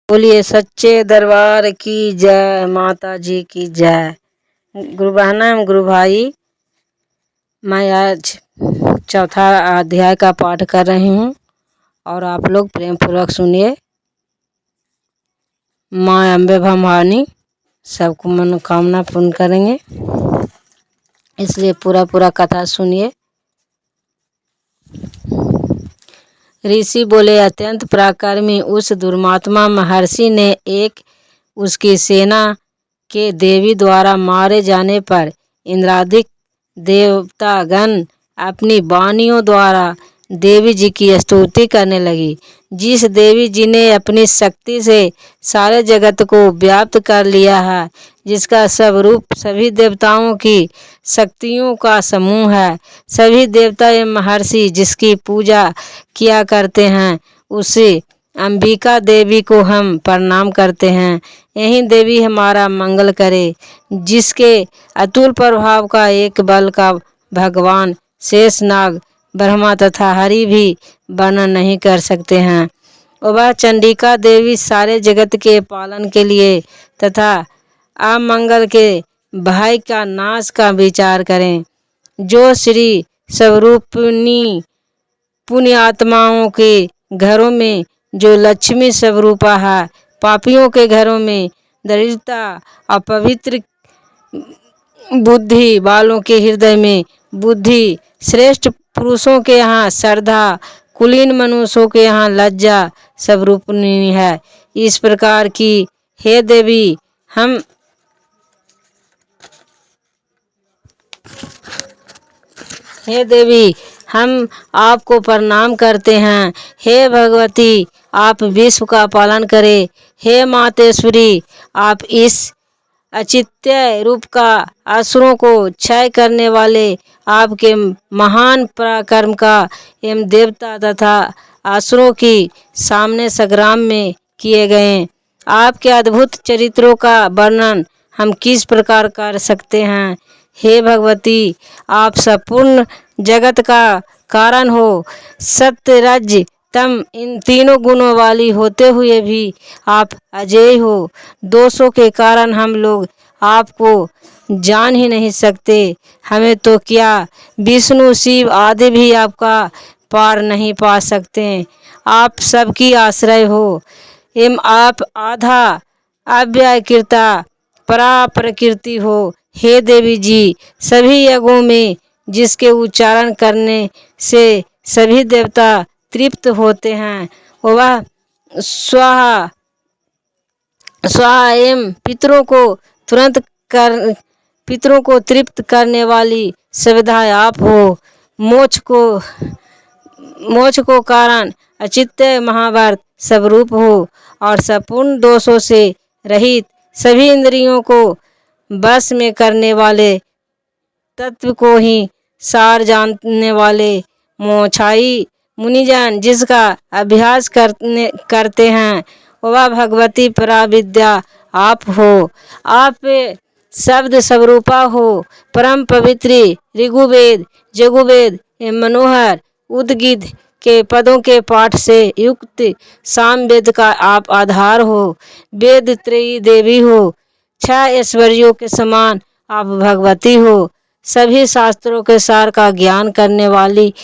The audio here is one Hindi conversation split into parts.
बोलिए सच्चे दरबार की जय, माता जी की जय। गुरु बहना एवं गुरु भाई, मैं आज चौथा अध्याय का पाठ कर रही हूँ और आप लोग प्रेम पूर्वक सुनिए। माँ अम्बे भवानी सबको मनोकामना पूर्ण करेंगे, इसलिए पूरा कथा सुनिए। ऋषि बोले, अत्यंत पराक्रमी उस दुर्मात्मा महर्षि ने एक उसकी सेना के देवी द्वारा मारे जाने पर इंद्रादिक देवतागण अपनी वाणियों द्वारा देवी जी की स्तुति करने लगी। जिस देवी जी ने अपनी शक्ति से सारे जगत को व्याप्त कर लिया है, जिसका सब रूप सभी देवताओं की शक्तियों का समूह है, सभी देवता एवं महर्षि जिसकी पूजा किया करते हैं, उसे अंबिका देवी को हम प्रणाम करते हैं। यही देवी हमारा मंगल करे। जिसके अतुल प्रभाव का एक बल का भगवान शेषनाग, ब्रह्मा तथा हरि भी वर्णन नहीं कर सकते हैं। वह चंडिका देवी सारे जगत के पालन के लिए तथा अमंगल के भय का नाश का विचार करें। जो श्री स्वरूपिणी पुण्य आत्माओं के घरों में जो लक्ष्मी स्वरूपा है, पापियों के घरों में दरिद्रता, अपवित्र बुद्धि वालों के हृदय में बुद्धि, श्रेष्ठ पुरुषों के यहाँ श्रद्धा, कुलीन मनुष्यों के यहाँ लज्जा स्वरूपिणी है। इस प्रकार की हे देवी हम आपको प्रणाम करते हैं। हे भगवती, आप विश्व का पालन करें। हे मातेश्वरी, आप इस अचित्य रूप का असुरों को क्षय करने वाले आपके महान पराक्रम का एवं देवता तथा असुरों की सामने संग्राम में किए गए आपके अद्भुत चरित्रों का वर्णन हम किस प्रकार कर सकते हैं। हे भगवती, आप संपूर्ण जगत का कारण हो। सत्य, रज, तम इन तीनों गुणों वाली होते हुए भी आप अजेय हो। दोषों के कारण हम लोग आपको जान ही नहीं सकते। हमें तो क्या, विष्णु शिव आदि भी आपका पार नहीं पा सकते। आप सबकी आश्रय हो एवं आप आधा अव्ययकृता परा प्रकृति हो। हे देवी जी, सभी यज्ञों में जिसके उच्चारण करने से सभी देवता तृप्त होते हैं, वह स्वाहा स्वाहा एवं पितरों को तृप्त करने वाली सुविधा आप हो। मोक्ष को कारण अचित्य महाभारत स्वरूप हो और संपूर्ण दोषों से रहित, सभी इंद्रियों को वश में करने वाले, तत्व को ही सार जानने वाले मोक्षाई मुनिजन जिसका अभ्यास करते हैं, वह भगवती पराविद्या आप हो। आप शब्द स्वरूपा हो। परम पवित्री ऋग्वेद, यजुर्वेद एवं मनोहर उद्गीत के पदों के पाठ से युक्त सामवेद का आप आधार हो। वेद त्रयी देवी हो। 6 ऐश्वर्यों के समान आप भगवती हो। सभी शास्त्रों के सार का ज्ञान करने वाली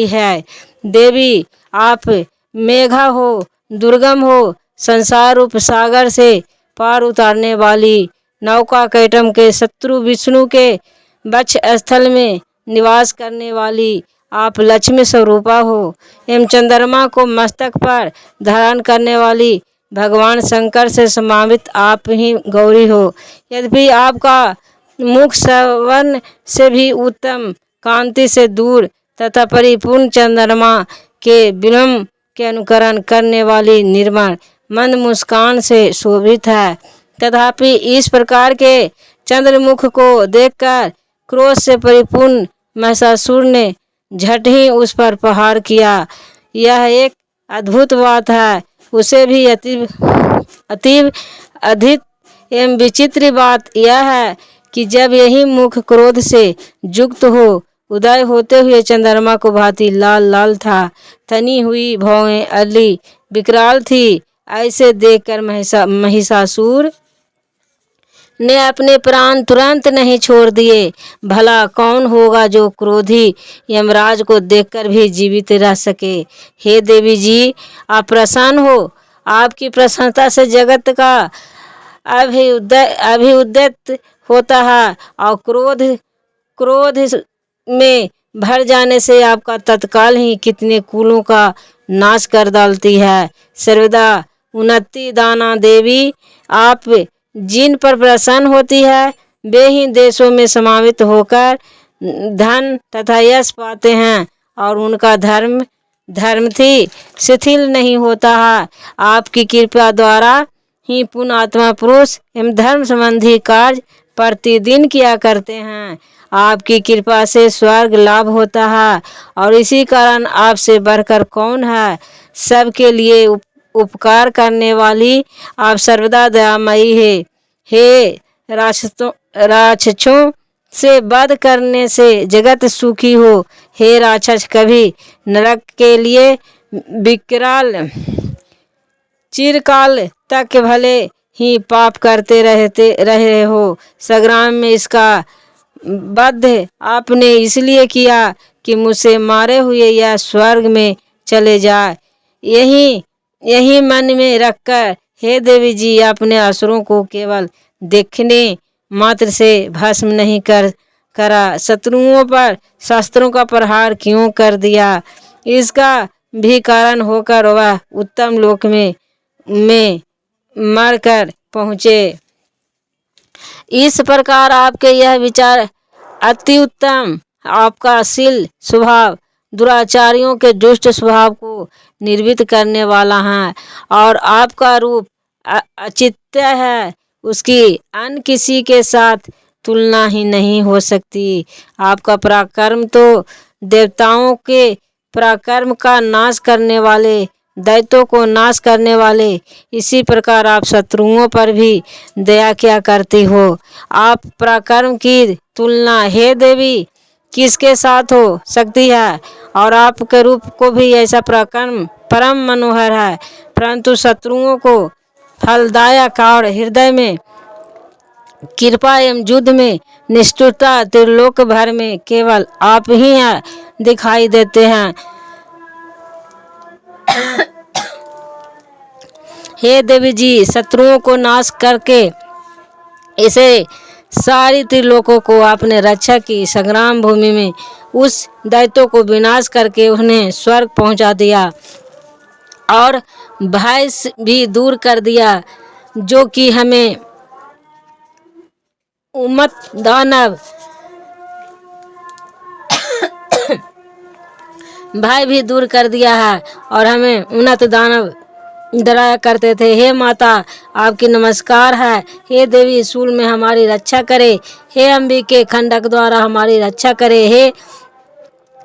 है देवी। आप मेघा हो, दुर्गम हो, संसार रूप सागर से पार उतारने वाली, नौका कैटम के शत्रु विष्णु के वक्ष स्थल में निवास करने वाली आप लक्ष्मी स्वरूपा हो एवं चंद्रमा को मस्तक पर धारण करने वाली भगवान शंकर से समावित आप ही गौरी हो। यद्यपि आपका मुख सवन से भी उत्तम, कांति से दूर तथा परिपूर्ण चंद्रमा के विलंब के अनुकरण करने वाली निर्मल मंद मुस्कान से शोभित है। तथापि इस प्रकार के चंद्रमुख को देखकर क्रोध से परिपूर्ण महिषासुर ने झट ही उस पर प्रहार किया। यह एक अद्भुत बात है। उसे भी अतीव अधिक एवं विचित्र बात यह है कि जब यही मुख क्रोध से युक्त हो, उदय होते हुए चंद्रमा को भांति लाल लाल था। तनी हुई भौहें अली विकराल थी ऐसे देखकर महिषासुर ने अपने प्राण तुरंत नहीं छोड़ दिए। भला कौन होगा जो क्रोधी यमराज को देखकर भी जीवित रह सके। हे देवी जी, आप प्रसन्न हो। आपकी प्रसन्नता से जगत का अभ्युदय होता है और क्रोध में भर जाने से आपका तत्काल ही कितने कुलों का नाश कर डालती है। सर्वदा उन्नति दाना देवी, आप जिन पर प्रसन्न होती है वे ही देशों में समावित होकर धन तथा यश पाते हैं और उनका धर्म थी शिथिल नहीं होता है। आपकी कृपा द्वारा ही पुण्यात्मा पुरुष एवं धर्म संबंधी कार्य प्रतिदिन किया करते हैं। आपकी कृपा से स्वर्ग लाभ होता है और इसी कारण आपसे बढ़कर कौन है। सबके लिए उपकार करने वाली आप सर्वदा दयामयी है। हे राक्षसों से वध करने से जगत सुखी हो। हे राक्षस, कभी नरक के लिए विकराल चिरकाल तक भले ही पाप करते रहे हो। संग्राम में इसका वध आपने इसलिए किया कि मुझसे मारे हुए यह स्वर्ग में चले जाए। यही मन में रखकर हे देवी जी, अपने असुरों को केवल देखने मात्र से भस्म नहीं करा, शत्रुओं पर शस्त्रों का प्रहार क्यों कर दिया। इसका भी कारण होकर वह उत्तम लोक में मरकर पहुँचे। इस प्रकार आपके यह विचार अति उत्तम। आपका शील स्वभाव दुराचारियों के दुष्ट स्वभाव को निर्वित करने वाला है और आपका रूप अचित्य है। उसकी अन्य किसी के साथ तुलना ही नहीं हो सकती। आपका पराक्रम तो देवताओं के पराक्रम का नाश करने वाले, दैत्यों को नाश करने वाले, इसी प्रकार आप शत्रुओं पर भी दया क्या करती हो। आप पराक्रम की तुलना हे देवी किसके साथ हो सकती है। और आपके रूप को भी ऐसा पराक्रम परम मनोहर है, परंतु शत्रुओं को फलदायक और हृदय में कृपा एवं युद्ध में निष्ठुरता त्रिलोक भर में केवल आप ही दिखाई देते हैं। हे देवी जी, शत्रुओं को नाश करके इसे सारी त्रिलोकों को आपने रक्षा की। संग्राम भूमि में उस दैत्यों को विनाश करके उन्हें स्वर्ग पहुंचा दिया और भय भी दूर कर दिया, जो कि हमें उम्मत दानव भय भी दूर कर दिया है और हमें उन्नत दानव डराया करते थे। हे माता, आपकी नमस्कार है। हे देवी, शूल में हमारी रक्षा करे। हे अंबिके, खंडक द्वारा हमारी रक्षा करे। हे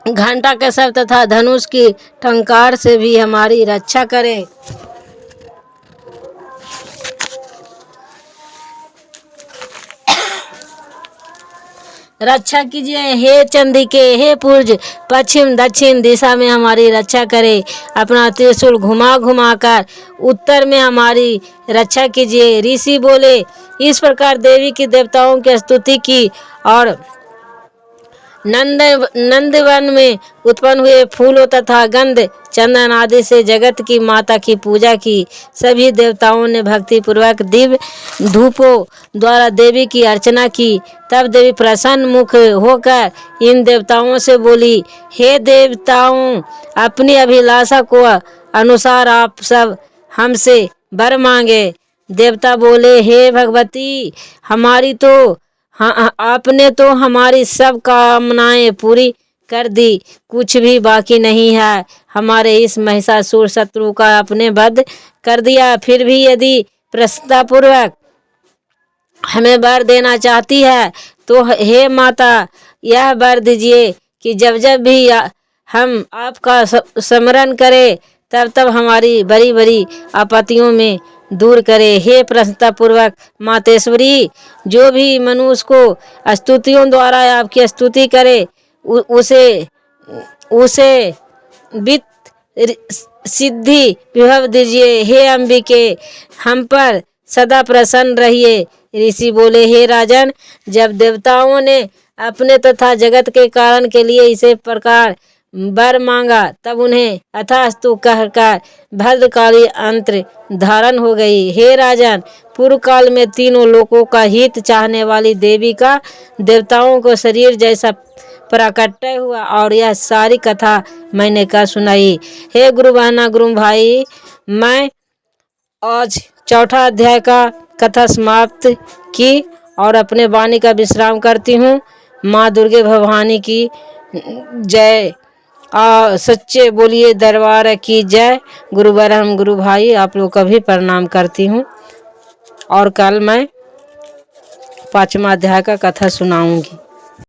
घंटा के शब्द तथा धनुष की टंकार से भी हमारी रक्षा करे। रक्षा कीजिए। हे चंडिके, हे पुर्ज, पश्चिम दक्षिण दिशा में हमारी रक्षा करे। अपना त्रिशूल घुमा घुमा कर उत्तर में हमारी रक्षा कीजिए। ऋषि बोले। इस प्रकार देवी की देवताओं की स्तुति की और नंदवन में उत्पन्न हुए फूलों तथा गंध चंदन आदि से जगत की माता की पूजा की। सभी देवताओं ने भक्ति पूर्वक दिव्य धूपों द्वारा देवी की अर्चना की। तब देवी प्रसन्न मुख होकर इन देवताओं से बोली, हे देवताओं, अपनी अभिलाषा को अनुसार आप सब हमसे वर मांगे। देवता बोले, हे भगवती, आपने तो हमारी सब कामनाएं पूरी कर दी, कुछ भी बाकी नहीं है। हमारे इस महिषासुर शत्रु का आपने वध कर दिया। फिर भी यदि प्रसन्नतापूर्वक हमें वर देना चाहती है तो हे माता, यह वर दीजिए कि जब जब भी हम आपका स्मरण करें तब तब हमारी बड़ी बड़ी आपत्तियों में दूर करे। हे प्रसन्नतापूर्वक मातेश्वरी, जो भी मनुष्य को स्तुतियों द्वारा आपकी स्तुति करे उसे वित्त सिद्धि विभव दीजिए। हे अंबिके, हम पर सदा प्रसन्न रहिए। ऋषि बोले, हे राजन, जब देवताओं ने अपने तथा जगत के कारण के लिए इसे प्रकार वर मांगा, तब उन्हें अथास्तु कहकर भद्रकाली अंत्र धारण हो गई। हे राजन, पूर्व काल में तीनों लोकों का हित चाहने वाली देवी का देवताओं को शरीर जैसा प्राकट्य हुआ और यह सारी कथा मैंने कह सुनाई। हे गुरु बहना, गुरु भाई, मैं आज चौथा अध्याय का कथा समाप्त की और अपने वाणी का विश्राम करती हूँ। माँ दुर्गे भवानी की जय। सच्चे बोलिए दरबार की जय। गुरु बरहम, गुरु भाई, आप लोग का भी प्रणाम करती हूँ और कल मैं 5वां अध्याय का कथा सुनाऊंगी।